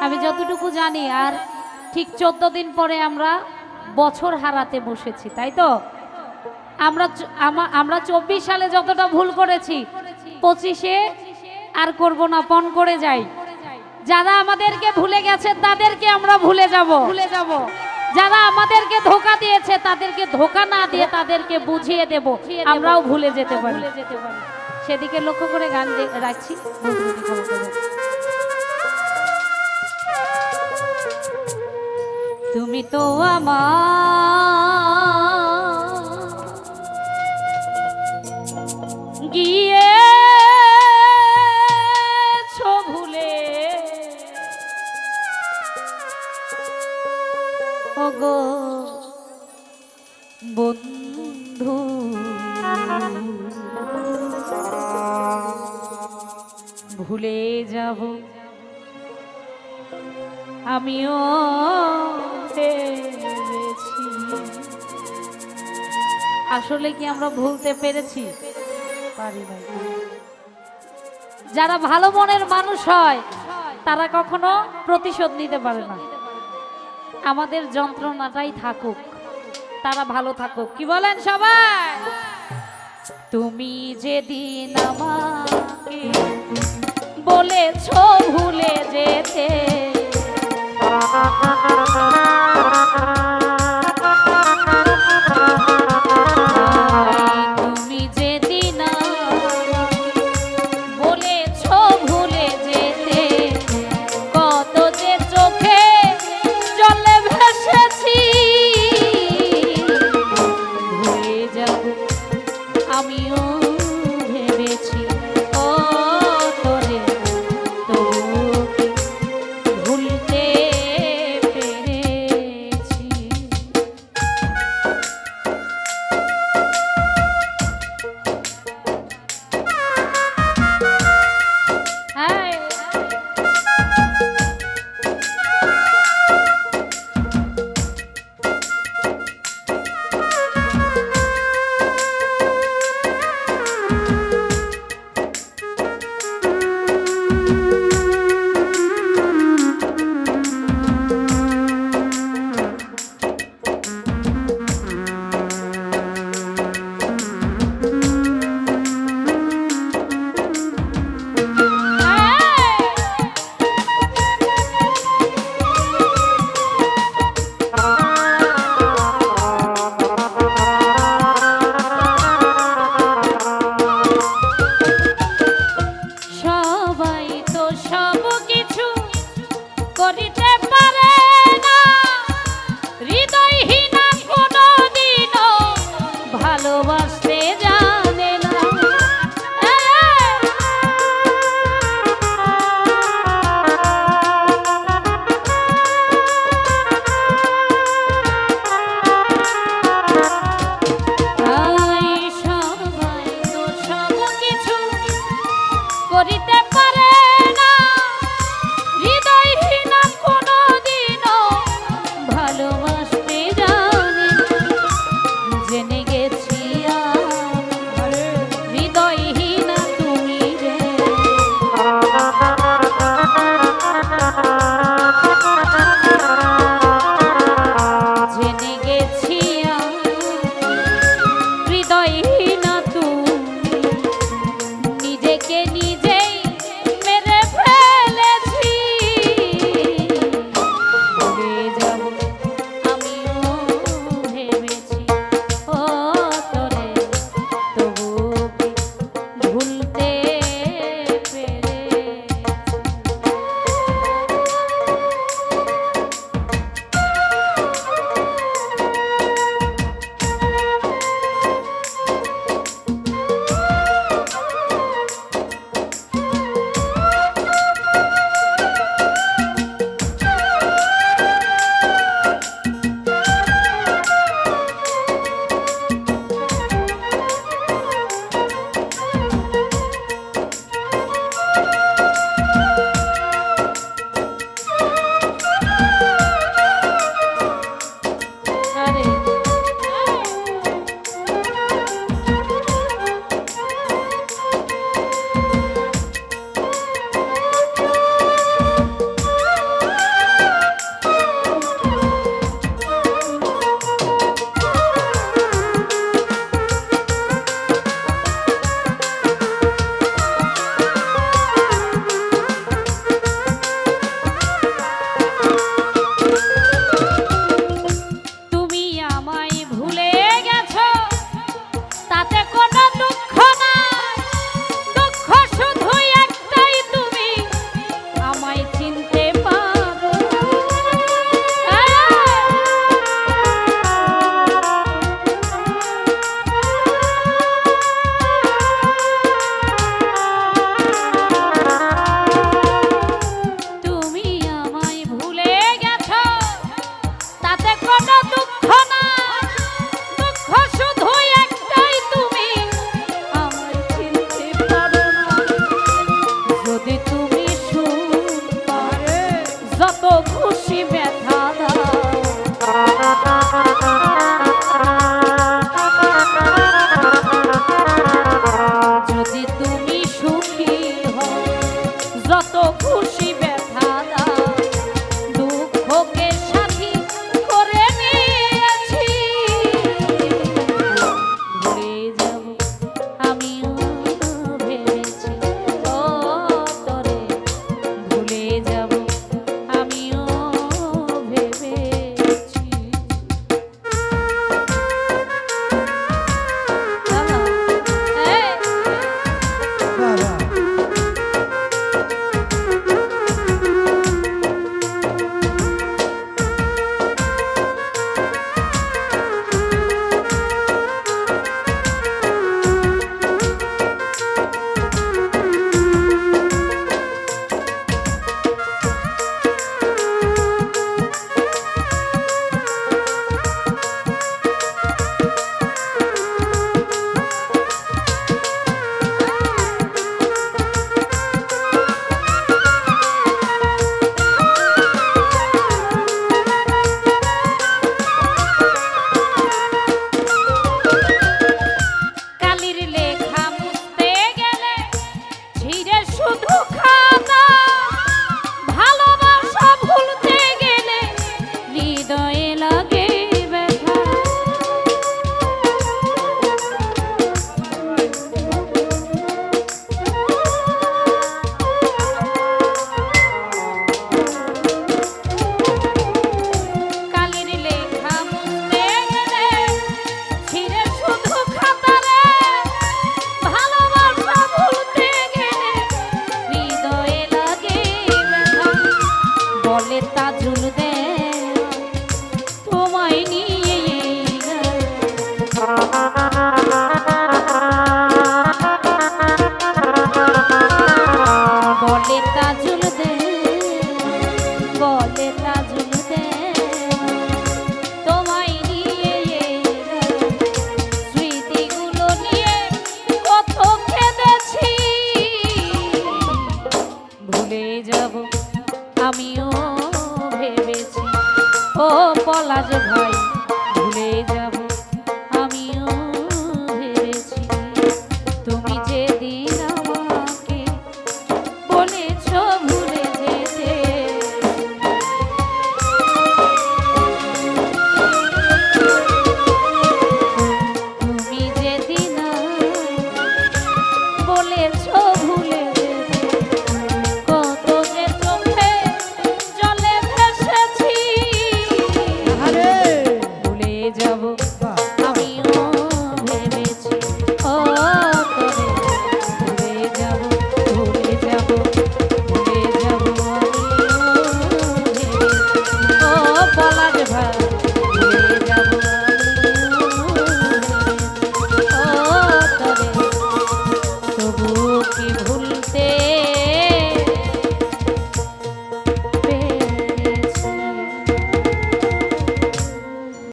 আমি যতটুকু জানি আর ঠিক 14 দিন পরে আমরা বছর হারাতে বসেছি, তাই তো? আমরা 24 সালে যতটা ভুল করেছি 25-এ আর করব না, পণ করে যাই। যারা আমাদেরকে ভুলে গেছে তাদেরকে আমরা ভুলে যাব। যারা আমাদেরকে ধোঁকা দিয়েছে তাদেরকে ধোঁকা না দিয়ে তাদেরকে বুঝিয়ে দেব, আমরাও ভুলে যেতে পারি। সেদিকে লক্ষ্য করে গান রাখছি। তুমি তো আমার গিয়েছো ভুলে, ওগো বন্ধু, ভুলে যাব আমিও পেরেছি। আসলে কি আমরা ভুলতে পেরেছি? পারি না। যারা ভালো মনের মানুষ হয় তারা কখনো প্রতিশোধ নিতে পারে না। আমাদের যন্ত্রণাটাই থাকুক, তারা ভালো থাকুক। কি বলেন সবাই? তুমি যেদিন আমাকে বলেছো ভুলে যেতে, তুমি যেদিন বলেছো ভুলে যেতে, কত যে চোখে জলে ভেসেছি, ভুলে যাব আমিও ভেবেছি। ও তোরে তোকে ভুলতে পেরেছি। হায় আজ ভাই